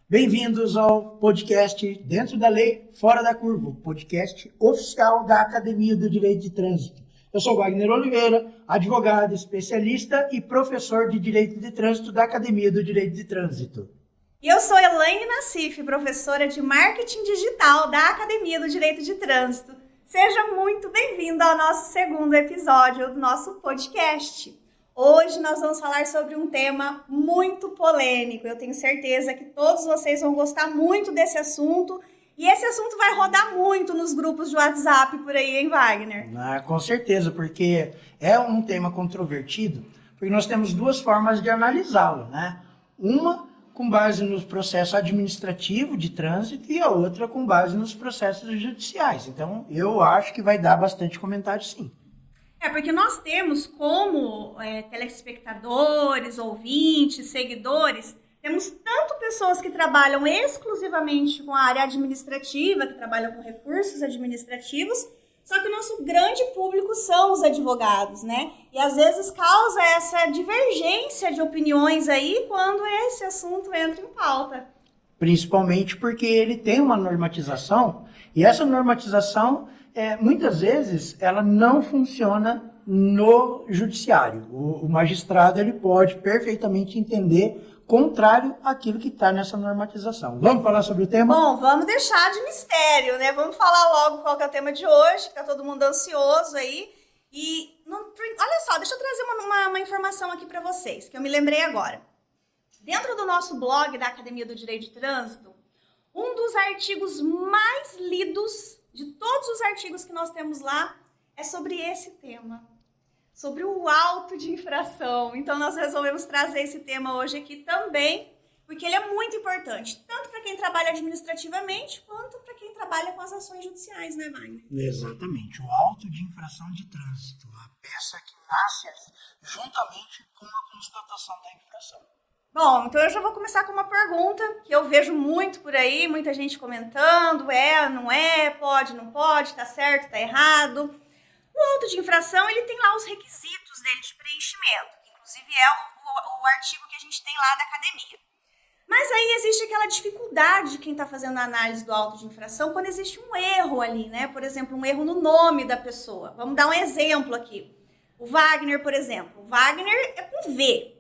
Bem-vindos ao podcast Dentro da Lei, Fora da Curva, o podcast oficial da Academia do Direito de Trânsito. Eu sou Wagner Oliveira, advogado, especialista e professor de Direito de Trânsito da Academia do Direito de Trânsito. E eu sou Elaine Nassif, professora de Marketing Digital da Academia do Direito de Trânsito. Seja muito bem-vindo ao nosso segundo episódio do nosso podcast. Hoje nós vamos falar sobre um tema muito polêmico. Eu tenho certeza que todos vocês vão gostar muito desse assunto. E esse assunto vai rodar muito nos grupos de WhatsApp por aí, hein, Wagner? Com certeza, porque é um tema controvertido, porque nós temos duas formas de analisá-lo, né? Uma com base no processo administrativo de trânsito e a outra com base nos processos judiciais. Então, eu acho que vai dar bastante comentário, sim. Porque nós temos como telespectadores, ouvintes, seguidores, temos tanto pessoas que trabalham exclusivamente com a área administrativa, que trabalham com recursos administrativos, só que o nosso grande público são os advogados, né? E às vezes causa essa divergência de opiniões aí quando esse assunto entra em pauta. Principalmente porque ele tem uma normatização, e essa normatização, muitas vezes, ela não funciona no judiciário. O magistrado ele pode perfeitamente entender contrário àquilo que está nessa normatização. Vamos falar sobre o tema? Bom, vamos deixar de mistério, né? Vamos falar logo qual que é o tema de hoje, que está todo mundo ansioso aí. E olha só, deixa eu trazer uma informação aqui para vocês, que eu me lembrei agora. Dentro do nosso blog da Academia do Direito de Trânsito, um dos artigos mais lidos de todos os artigos que nós temos lá é sobre esse tema, sobre o auto de infração. Então, nós resolvemos trazer esse tema hoje aqui também, porque ele é muito importante, tanto para quem trabalha administrativamente, quanto para quem trabalha com as ações judiciais, né, Wagner? Exatamente, o auto de infração de trânsito, a peça que nasce juntamente com a constatação da infração. Bom, então eu já vou começar com uma pergunta que eu vejo muito por aí, muita gente comentando, não é, pode, não pode, tá certo, tá errado. O auto de infração, ele tem lá os requisitos dele de preenchimento, que inclusive é o artigo que a gente tem lá da academia. Mas aí existe aquela dificuldade de quem está fazendo a análise do auto de infração quando existe um erro ali, né? Por exemplo, um erro no nome da pessoa. Vamos dar um exemplo aqui. O Wagner, por exemplo. O Wagner é com V.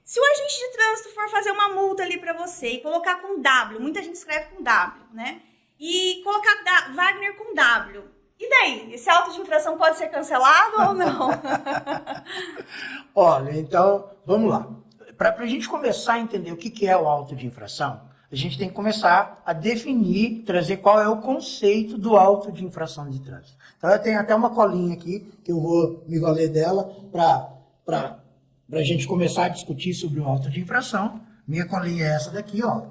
Se o agente de trânsito for fazer uma multa ali para você e colocar com W, muita gente escreve com W, né? E colocar Wagner com W. E daí? Esse auto de infração pode ser cancelado ou não? Olha, então, vamos lá. Para a gente começar a entender o que é o auto de infração, a gente tem que começar a definir, trazer qual é o conceito do auto de infração de trânsito. Então, eu tenho até uma colinha aqui, que eu vou me valer dela para a gente começar a discutir sobre o auto de infração. Minha colinha é essa daqui, ó.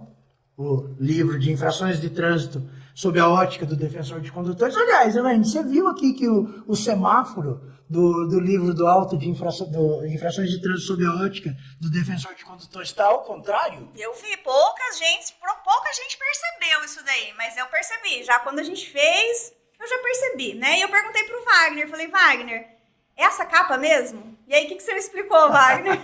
O livro de infrações de trânsito sob a ótica do defensor de condutores. Aliás, Elaine, você viu aqui que o semáforo do livro do auto de infrações de trânsito sob a ótica do defensor de condutores está ao contrário? Eu vi, pouca gente percebeu isso daí, mas eu percebi. Já quando a gente fez, eu já percebi, né? E eu perguntei pro Wagner, falei, Wagner, é essa capa mesmo? E aí, o que você me explicou, Wagner?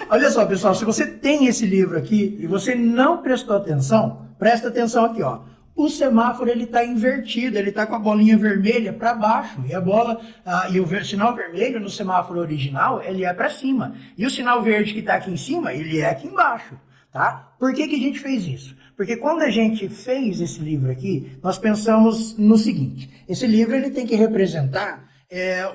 Olha só, pessoal, se você tem esse livro aqui e você não prestou atenção, presta atenção aqui, ó. O semáforo, ele está invertido, ele está com a bolinha vermelha para baixo, e a bola, e o sinal vermelho no semáforo original, ele é para cima, e o sinal verde que está aqui em cima, ele é aqui embaixo, tá? Por que a gente fez isso? Porque quando a gente fez esse livro aqui, nós pensamos no seguinte, esse livro ele tem que representar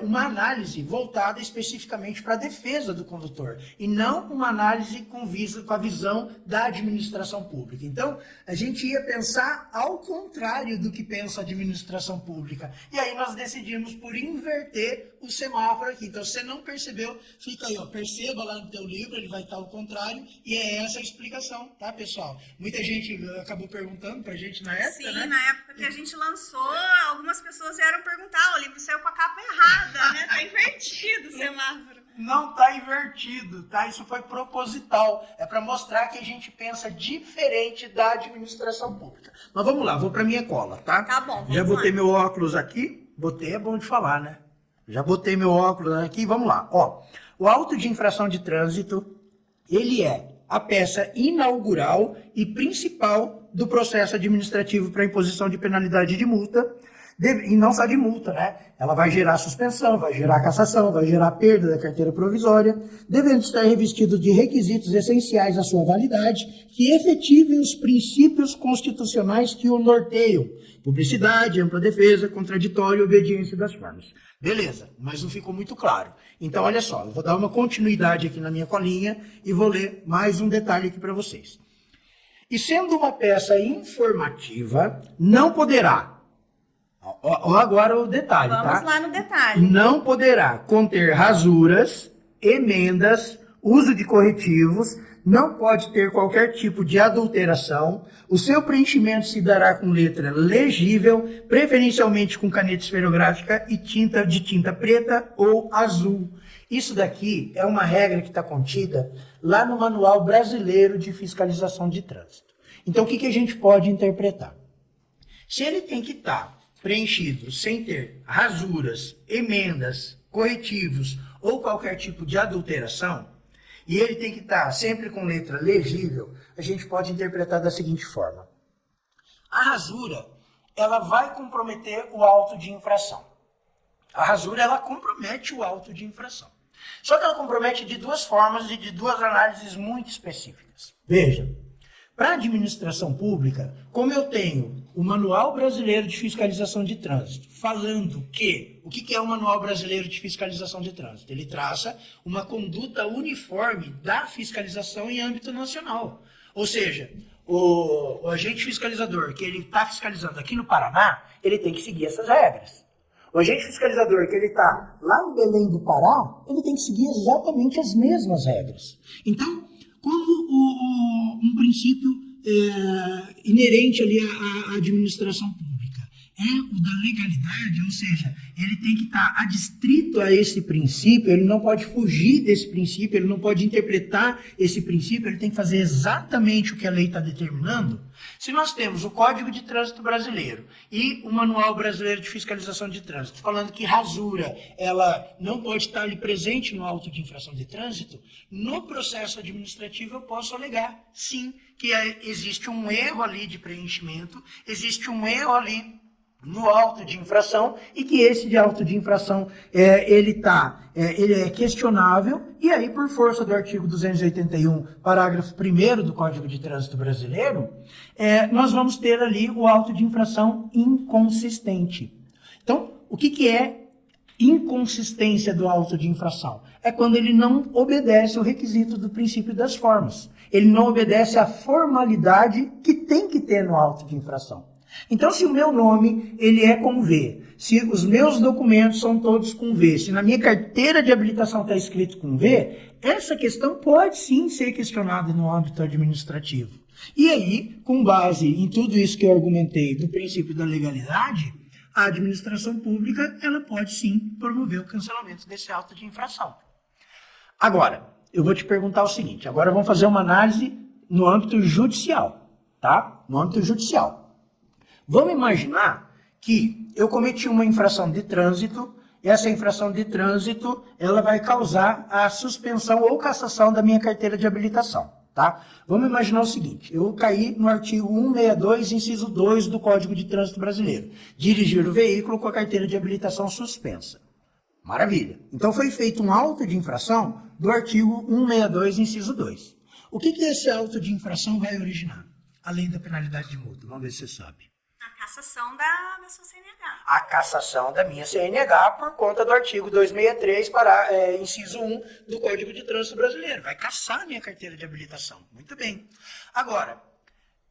uma análise voltada especificamente para a defesa do condutor e não uma análise com a visão da administração pública. Então, a gente ia pensar ao contrário do que pensa a administração pública. E aí nós decidimos por inverter o semáforo aqui. Então, se você não percebeu, fica aí, ó, perceba lá no teu livro, ele vai estar ao contrário, e é essa a explicação, tá, pessoal? Muita gente acabou perguntando pra gente na época, Sim, né? na época que a gente lançou, algumas pessoas vieram perguntar, o livro saiu com a capa errada, né? Tá invertido o semáforo. Não tá invertido, tá? Isso foi proposital. É para mostrar que a gente pensa diferente da administração pública. Mas vamos lá, vou para minha cola, tá? Tá bom, vamos Já botei lá. meu óculos aqui. Botei, é bom de falar, né? Já botei meu óculos aqui, vamos lá. Ó, o auto de infração de trânsito, ele é a peça inaugural e principal do processo administrativo para imposição de penalidade de multa, e não só de multa, né? Ela vai gerar suspensão, vai gerar cassação, vai gerar perda da carteira provisória, devendo estar revestido de requisitos essenciais à sua validade, que efetivem os princípios constitucionais que o norteiam: publicidade, ampla defesa, contraditório e obediência das formas. Beleza, mas não ficou muito claro. Então, olha só, eu vou dar uma continuidade aqui na minha colinha e vou ler mais um detalhe aqui para vocês. E sendo uma peça informativa, não poderá... Ó, agora o detalhe, tá? Vamos lá no detalhe. Não poderá conter rasuras, emendas, uso de corretivos, não pode ter qualquer tipo de adulteração, o seu preenchimento se dará com letra legível, preferencialmente com caneta esferográfica e tinta preta ou azul. Isso daqui é uma regra que está contida lá no Manual Brasileiro de Fiscalização de Trânsito. Então, o que a gente pode interpretar? Se ele tem que estar preenchido sem ter rasuras, emendas, corretivos ou qualquer tipo de adulteração, e ele tem que estar sempre com letra legível, a gente pode interpretar da seguinte forma. A rasura, ela vai comprometer o auto de infração. A rasura, ela compromete o auto de infração. Só que ela compromete de duas formas e de duas análises muito específicas. Veja, para a administração pública, como eu tenho o Manual Brasileiro de Fiscalização de Trânsito, falando que, o que é o Manual Brasileiro de Fiscalização de Trânsito? Ele traça uma conduta uniforme da fiscalização em âmbito nacional. Ou seja, o agente fiscalizador que ele está fiscalizando aqui no Paraná, ele tem que seguir essas regras. O agente fiscalizador que ele está lá em Belém do Pará, ele tem que seguir exatamente as mesmas regras. Então, como um princípio inerente ali à administração pública é o da legalidade, ou seja, ele tem que estar adstrito a esse princípio, ele não pode fugir desse princípio, ele não pode interpretar esse princípio, ele tem que fazer exatamente o que a lei está determinando. Se nós temos o Código de Trânsito Brasileiro e o Manual Brasileiro de Fiscalização de Trânsito, falando que rasura, ela não pode estar ali presente no auto de infração de trânsito, no processo administrativo eu posso alegar, sim, que existe um erro ali de preenchimento, existe um erro ali no auto de infração e que esse de auto de infração ele é questionável e aí por força do artigo 281, parágrafo 1º do Código de Trânsito Brasileiro, nós vamos ter ali o auto de infração inconsistente. Então, o que é inconsistência do auto de infração? É quando ele não obedece o requisito do princípio das formas. Ele não obedece à formalidade que tem que ter no auto de infração. Então, se o meu nome ele é com V, se os meus documentos são todos com V, se na minha carteira de habilitação está escrito com V, essa questão pode sim ser questionada no âmbito administrativo. E aí, com base em tudo isso que eu argumentei do princípio da legalidade, a administração pública ela pode sim promover o cancelamento desse auto de infração. Agora, eu vou te perguntar o seguinte, agora vamos fazer uma análise no âmbito judicial, tá? No âmbito judicial. Vamos imaginar que eu cometi uma infração de trânsito, e essa infração de trânsito ela vai causar a suspensão ou cassação da minha carteira de habilitação. Tá? Vamos imaginar o seguinte, eu caí no artigo 162, inciso 2 do Código de Trânsito Brasileiro. Dirigir o veículo com a carteira de habilitação suspensa. Maravilha. Então foi feito um auto de infração do artigo 162, inciso 2. O que esse auto de infração vai originar? Além da penalidade de multa. Vamos ver se você sabe. A cassação da sua CNH. A cassação da minha CNH por conta do artigo 263, inciso 1 do Código de Trânsito Brasileiro. Vai cassar a minha carteira de habilitação. Muito bem. Agora,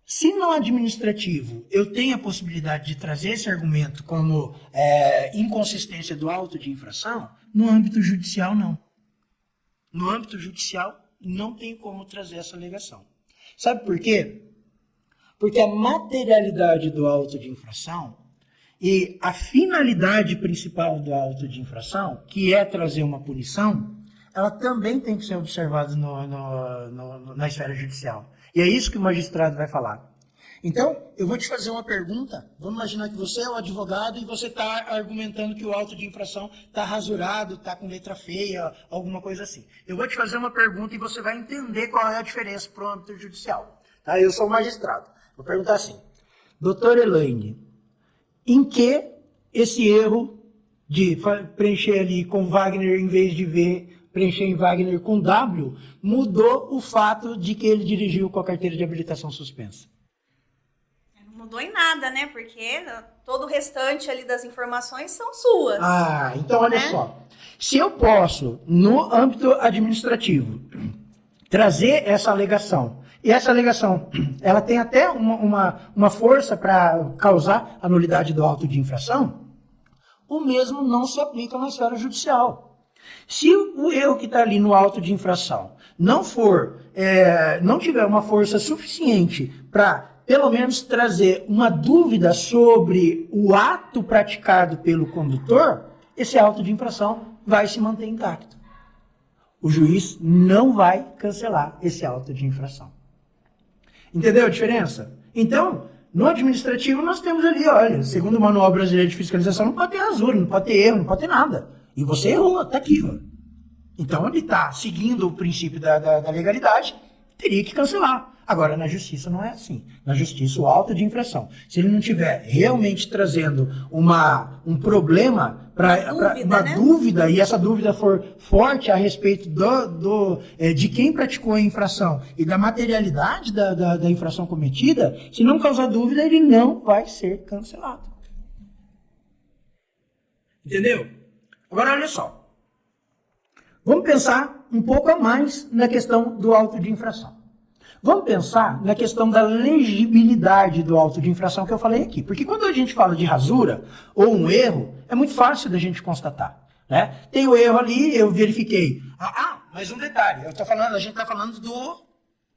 se no administrativo eu tenho a possibilidade de trazer esse argumento como inconsistência do auto de infração, no âmbito judicial não. No âmbito judicial não tem como trazer essa alegação. Sabe por quê? Porque a materialidade do auto de infração e a finalidade principal do auto de infração, que é trazer uma punição, ela também tem que ser observada na esfera judicial. E é isso que o magistrado vai falar. Então, eu vou te fazer uma pergunta. Vamos imaginar que você é o advogado e você está argumentando que o auto de infração está rasurado, está com letra feia, alguma coisa assim. Eu vou te fazer uma pergunta e você vai entender qual é a diferença para o âmbito judicial. Tá? Eu sou o magistrado. Vou perguntar assim. Doutor Elaine, em que esse erro de preencher ali com Wagner em vez de V, preencher em Wagner com W, mudou o fato de que ele dirigiu com a carteira de habilitação suspensa? Não mudou em nada, né? Porque todo o restante ali das informações são suas. Ah, então olha só. Se eu posso, no âmbito administrativo, trazer essa alegação, e essa alegação, ela tem até uma força para causar a nulidade do auto de infração, o mesmo não se aplica na esfera judicial. Se o erro que está ali no auto de infração não tiver uma força suficiente para, pelo menos, trazer uma dúvida sobre o ato praticado pelo condutor, esse auto de infração vai se manter intacto. O juiz não vai cancelar esse auto de infração. Entendeu a diferença? Então, no administrativo nós temos ali, olha, segundo o Manual Brasileiro de Fiscalização, não pode ter rasura, não pode ter erro, não pode ter nada. E você errou, tá aqui, ó. Então ele está seguindo o princípio da legalidade, teria que cancelar. Agora, na justiça não é assim. Na justiça, o auto de infração, se ele não estiver realmente trazendo um problema, uma dúvida, e essa dúvida for forte a respeito de quem praticou a infração e da materialidade da infração cometida, se não causar dúvida, ele não vai ser cancelado. Entendeu? Agora, olha só. Vamos pensar um pouco a mais na questão do auto de infração. Vamos pensar na questão da legibilidade do auto de infração que eu falei aqui. Porque quando a gente fala de rasura ou um erro, é muito fácil da gente constatar. Né? Tem o erro ali, eu verifiquei. Mas um detalhe, a gente está falando do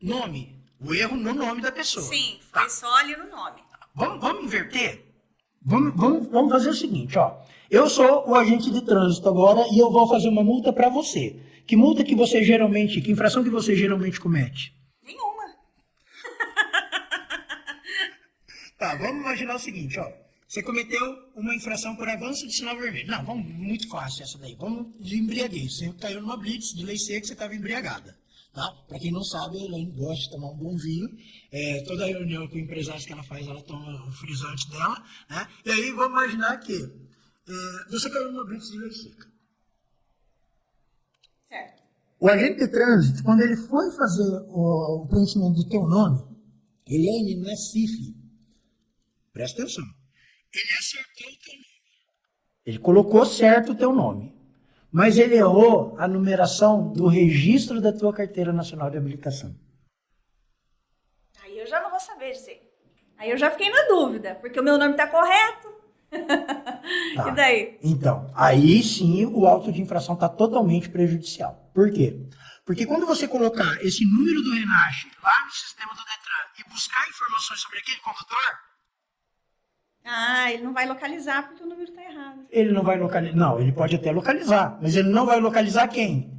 nome. O erro no nome da pessoa. Sim, foi só ali no nome. Vamos inverter? Vamos fazer o seguinte, ó. Eu sou o agente de trânsito agora e eu vou fazer uma multa para você. Que infração que você geralmente comete? Nenhuma. Tá, vamos imaginar o seguinte, ó. Você cometeu uma infração por avanço de sinal vermelho. Não, muito fácil essa daí. Vamos de embriaguez. Você caiu numa blitz de lei seca, você estava embriagada. Tá? Para quem não sabe, a Elaine gosta de tomar um bom vinho. Toda reunião com empresários que ela faz, ela toma o frisante dela. Né? E aí, vamos imaginar que você caiu numa blitz de lei seca. Certo. O agente de trânsito, quando ele foi fazer o preenchimento do teu nome, Elaine não é CIF. Presta atenção. Ele acertou o teu nome. Ele colocou certo o teu nome. Mas ele errou a numeração do registro da tua carteira nacional de habilitação. Aí eu já não vou saber dizer. Aí eu já fiquei na dúvida, porque o meu nome está correto. Tá. E daí? Então, aí sim o auto de infração está totalmente prejudicial. Por quê? Porque quando você colocar esse número do RENASH lá no sistema do Detran e buscar informações sobre aquele condutor, ele não vai localizar porque o número está errado. ele não vai localizar. Não, ele pode até localizar, mas ele não vai localizar quem?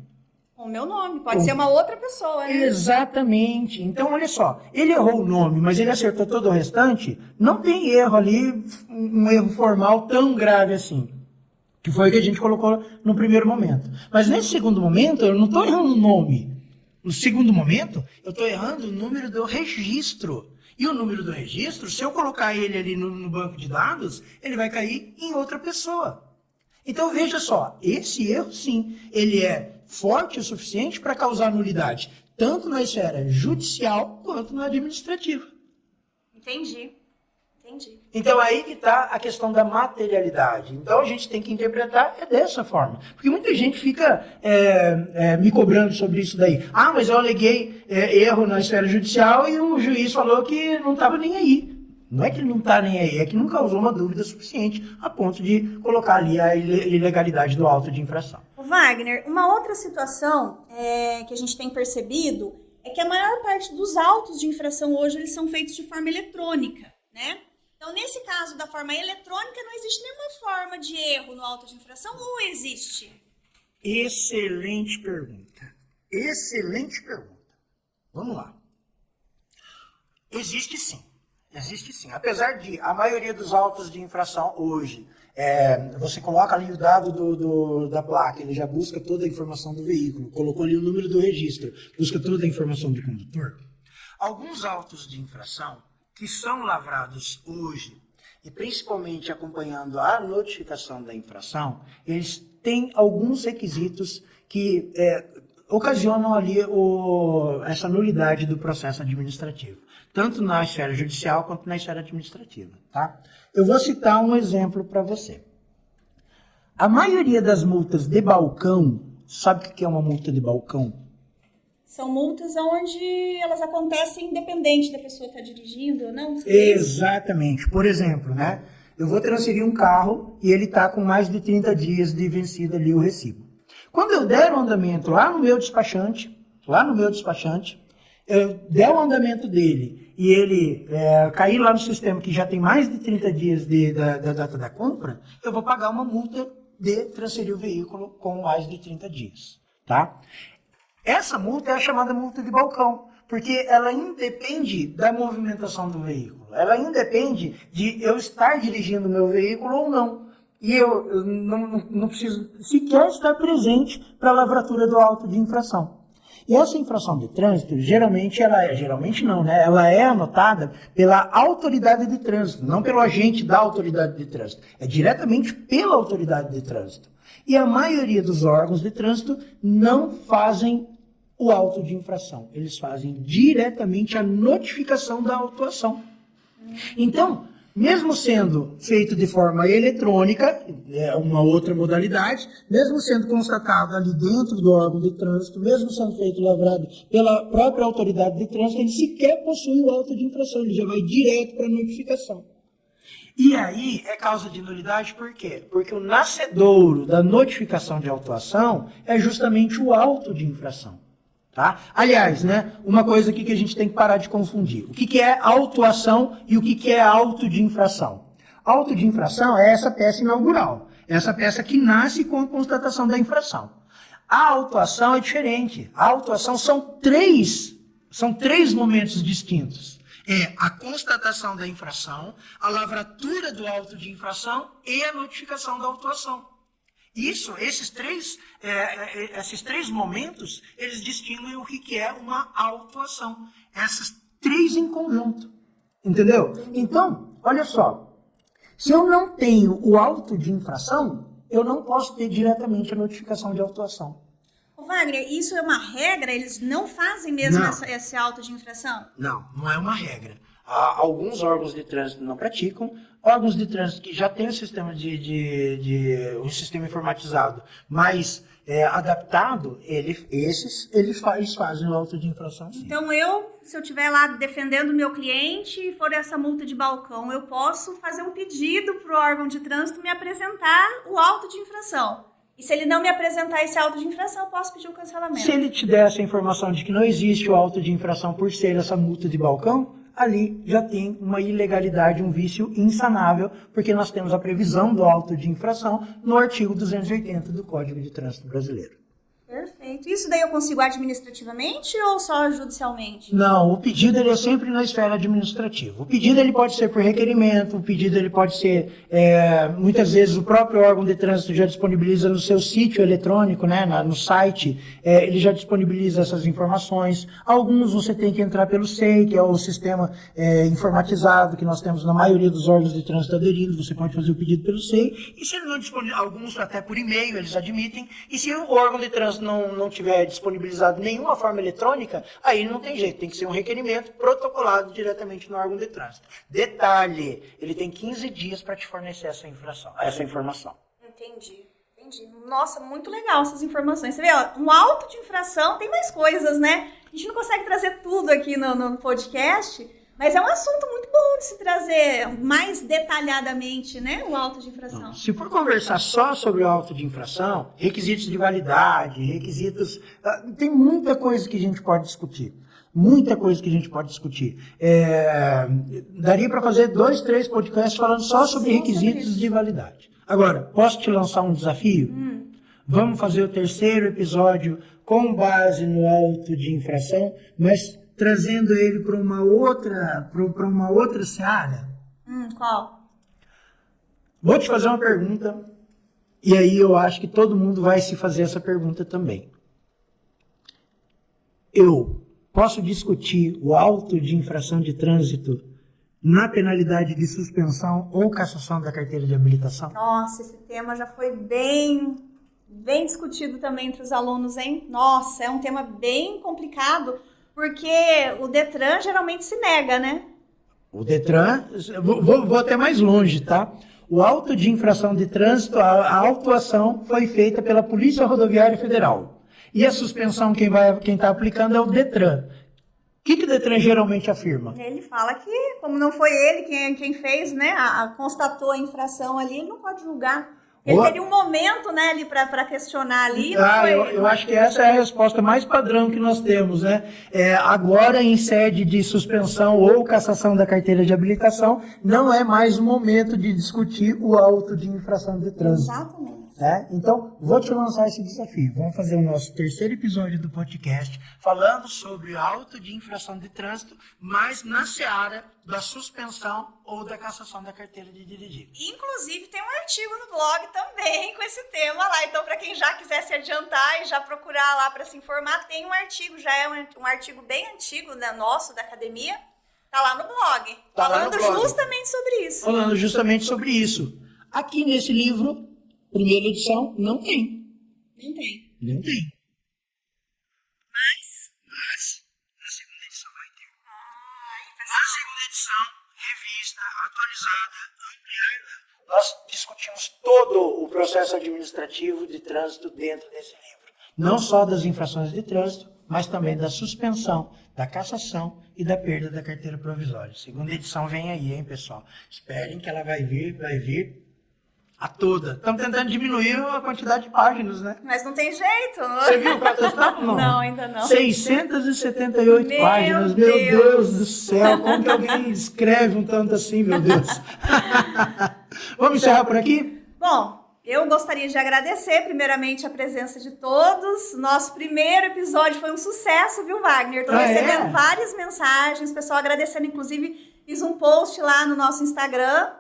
O meu nome. Pode ser uma outra pessoa, né? Exatamente. Então, olha só. Ele errou o nome, mas ele acertou todo o restante. Não tem erro ali, um erro formal tão grave assim. Que foi o que a gente colocou no primeiro momento. Mas nesse segundo momento, eu não estou errando o nome. No segundo momento, eu estou errando o número do registro. E o número do registro, se eu colocar ele ali no banco de dados, ele vai cair em outra pessoa. Então, veja só, esse erro, sim, ele é forte o suficiente para causar nulidade, tanto na esfera judicial quanto na administrativa. Entendi. Então, aí que está a questão da materialidade. Então, a gente tem que interpretar dessa forma. Porque muita gente fica me cobrando sobre isso daí. Mas eu aleguei erro na esfera judicial e o juiz falou que não estava nem aí. Não é que ele não está nem aí, é que não causou uma dúvida suficiente a ponto de colocar ali a ilegalidade do auto de infração. Wagner, uma outra situação que a gente tem percebido é que a maior parte dos autos de infração hoje eles são feitos de forma eletrônica, né? Então, nesse caso da forma eletrônica, não existe nenhuma forma de erro no auto de infração ou existe? Excelente pergunta. Excelente pergunta. Vamos lá. Existe sim. Existe sim. Apesar de a maioria dos autos de infração hoje, você coloca ali o dado da placa, ele já busca toda a informação do veículo, colocou ali o número do registro, busca toda a informação do condutor. Alguns autos de infração que são lavrados hoje, e principalmente acompanhando a notificação da infração, eles têm alguns requisitos que ocasionam ali essa nulidade do processo administrativo, tanto na esfera judicial quanto na esfera administrativa. Tá? Eu vou citar um exemplo para você. A maioria das multas de balcão, sabe o que é uma multa de balcão? São multas onde elas acontecem independente da pessoa estar dirigindo ou não? Exatamente. Por exemplo, né? Eu vou transferir um carro e ele está com mais de 30 dias de vencido ali o recibo. Quando eu der o andamento lá no meu despachante, eu der o andamento dele e ele cair lá no sistema que já tem mais de 30 dias da data da compra, eu vou pagar uma multa de transferir o veículo com mais de 30 dias. Tá? Essa multa é a chamada multa de balcão, porque ela independe da movimentação do veículo. Ela independe de eu estar dirigindo o meu veículo ou não. E eu não preciso sequer estar presente para a lavratura do auto de infração. E essa infração de trânsito, ela é anotada pela autoridade de trânsito, não pelo agente da autoridade de trânsito. É diretamente pela autoridade de trânsito. E a maioria dos órgãos de trânsito não fazem o auto de infração. Eles fazem diretamente a notificação da autuação. Então, mesmo sendo feito de forma eletrônica, é uma outra modalidade, mesmo sendo constatado ali dentro do órgão de trânsito, mesmo sendo feito lavrado pela própria autoridade de trânsito, ele sequer possui o auto de infração, ele já vai direto para a notificação. E aí é causa de nulidade por quê? Porque o nascedouro da notificação de autuação é justamente o auto de infração. Tá? Aliás, né, uma coisa aqui que a gente tem que parar de confundir. O que é autuação e o que é auto de infração? Auto de infração é essa peça inaugural, essa peça que nasce com a constatação da infração. A autuação é diferente. A autuação são três momentos distintos. É a constatação da infração, a lavratura do auto de infração e a notificação da autuação. Esses três momentos, eles distinguem o que é uma autuação. Essas três em conjunto. Entendeu? Então, olha só. Se eu não tenho o auto de infração, eu não posso ter diretamente a notificação de autuação. Ô Wagner, isso é uma regra? Eles não fazem mesmo esse auto de infração? Não é uma regra. Alguns órgãos de trânsito não praticam, órgãos de trânsito que já têm um sistema um sistema informatizado, mas adaptado, eles fazem o auto de infração. Sim. Então se eu estiver lá defendendo o meu cliente e for essa multa de balcão, eu posso fazer um pedido para o órgão de trânsito me apresentar o auto de infração. E se ele não me apresentar esse auto de infração, eu posso pedir o cancelamento. Se ele te der essa informação de que não existe o auto de infração por ser essa multa de balcão, ali já tem uma ilegalidade, um vício insanável, porque nós temos a previsão do auto de infração no artigo 280 do Código de Trânsito Brasileiro. Perfeito. Isso daí eu consigo administrativamente ou só judicialmente? Não, o pedido ele é sempre na esfera administrativa. O pedido ele pode ser por requerimento, o pedido ele pode ser, muitas vezes o próprio órgão de trânsito já disponibiliza no seu sítio eletrônico, né, no site, ele já disponibiliza essas informações. Alguns você tem que entrar pelo SEI, que é o sistema informatizado que nós temos na maioria dos órgãos de trânsito aderindo, você pode fazer o pedido pelo SEI, e se ele não disponibiliza, alguns até por e-mail eles admitem, e se o órgão de trânsito não tiver disponibilizado nenhuma forma eletrônica, aí não tem jeito, tem que ser um requerimento protocolado diretamente no órgão de trânsito. Detalhe, ele tem 15 dias para te fornecer essa informação. Entendi. Nossa, muito legal essas informações. Você vê, ó, um auto de infração, tem mais coisas, né? A gente não consegue trazer tudo aqui no podcast, mas é um assunto muito bom de se trazer mais detalhadamente, né? O auto de infração. Se for conversar só sobre o auto de infração, requisitos de validade, tem muita coisa que a gente pode discutir. Daria para fazer 2, 3 podcasts falando só sobre requisitos de validade. Agora, posso te lançar um desafio? Vamos fazer o 3º episódio com base no auto de infração, mas trazendo ele para uma outra seara. Qual? Vou te fazer uma pergunta, e aí eu acho que todo mundo vai se fazer essa pergunta também. Eu posso discutir o auto de infração de trânsito na penalidade de suspensão ou cassação da carteira de habilitação? Nossa, esse tema já foi bem discutido também entre os alunos, hein? Nossa, é um tema bem complicado, porque o Detran geralmente se nega, né? O Detran, vou até mais longe, tá? O auto de infração de trânsito, a autuação foi feita pela Polícia Rodoviária Federal. E a suspensão, quem está aplicando é o Detran. O que o Detran geralmente afirma? Ele fala que, como não foi ele quem fez, né, constatou a infração ali, ele não pode julgar. Ele teria um momento, né, ali para questionar ali. Eu acho que essa é a resposta mais padrão que nós temos, né? Agora, em sede de suspensão ou cassação da carteira de habilitação, não é mais o momento de discutir o auto de infração de trânsito. Exatamente. Então, vou te lançar esse desafio. Vamos fazer o nosso terceiro episódio do podcast falando sobre auto de infração de trânsito, mas na seara da suspensão ou da cassação da carteira de dirigir. Inclusive, tem um artigo no blog também com esse tema lá. Então, para quem já quiser se adiantar e já procurar lá para se informar, tem um artigo. Já é um artigo bem antigo, né, nosso, da academia. Tá lá no blog. Falando justamente sobre isso. Falando justamente sobre isso. Aqui nesse livro, primeira edição, não tem. Não tem. Não tem. Mas Na segunda edição vai ter. Na segunda edição, revista, atualizada, ampliada, nós discutimos todo o processo administrativo de trânsito dentro desse livro. Não só das infrações de trânsito, mas também da suspensão, da cassação e da perda da carteira provisória. Segunda edição vem aí, hein, pessoal? Esperem que ela vai vir a toda. Estamos tentando diminuir a quantidade de páginas, né? Mas não tem jeito. Você viu para testar? Não. Não, ainda não. 678 páginas. Meu Deus do céu. Como que alguém escreve um tanto assim, meu Deus? Vamos encerrar por aqui? Bom, eu gostaria de agradecer primeiramente a presença de todos. Nosso primeiro episódio foi um sucesso, viu, Wagner? Estou recebendo várias mensagens, pessoal agradecendo. Inclusive, fiz um post lá no nosso Instagram.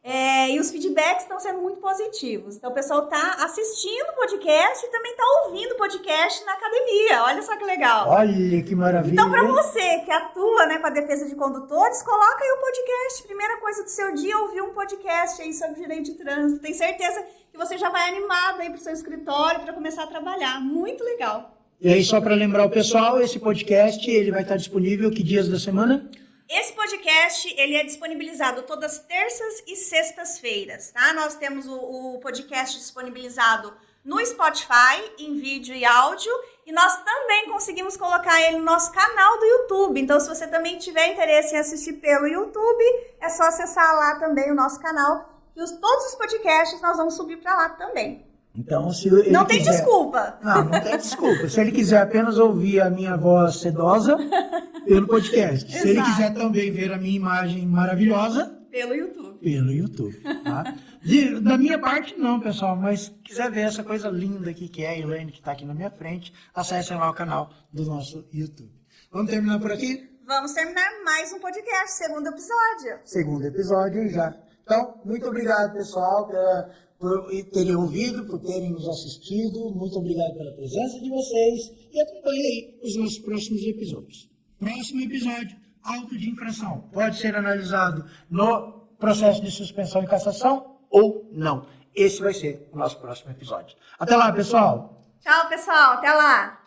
E os feedbacks estão sendo muito positivos. Então, o pessoal está assistindo o podcast e também está ouvindo o podcast na academia. Olha só que legal. Olha que maravilha. Então, para você que atua, né, com a defesa de condutores, coloca aí o podcast. Primeira coisa do seu dia, ouvir um podcast aí sobre direito de trânsito. Tenho certeza que você já vai animado aí para o seu escritório para começar a trabalhar. Muito legal. E aí, só para lembrar o pessoal, esse podcast ele vai estar disponível que dias da semana? Esse podcast, ele é disponibilizado todas terças e sextas-feiras, tá? Nós temos o podcast disponibilizado no Spotify, em vídeo e áudio, e nós também conseguimos colocar ele no nosso canal do YouTube. Então, se você também tiver interesse em assistir pelo YouTube, é só acessar lá também o nosso canal, e todos os podcasts nós vamos subir para lá também. Então, se ele não tem desculpa. Não tem desculpa. Se ele quiser apenas ouvir a minha voz sedosa, pelo podcast. Se ele quiser também ver a minha imagem maravilhosa, pelo YouTube. Pelo YouTube, tá? Da minha parte, não, pessoal, mas quiser ver essa coisa linda aqui, que é a Elaine, que está aqui na minha frente, acessem lá o canal do nosso YouTube. Vamos terminar por aqui? Vamos terminar mais um podcast, segundo episódio. Segundo episódio já. Então, muito obrigado, pessoal, por terem ouvido, por terem nos assistido. Muito obrigado pela presença de vocês e acompanhe aí os nossos próximos episódios. Próximo episódio, auto de infração. Pode ser analisado no processo de suspensão e cassação ou não. Esse vai ser o nosso próximo episódio. Até lá, pessoal! Tchau, pessoal. Até lá!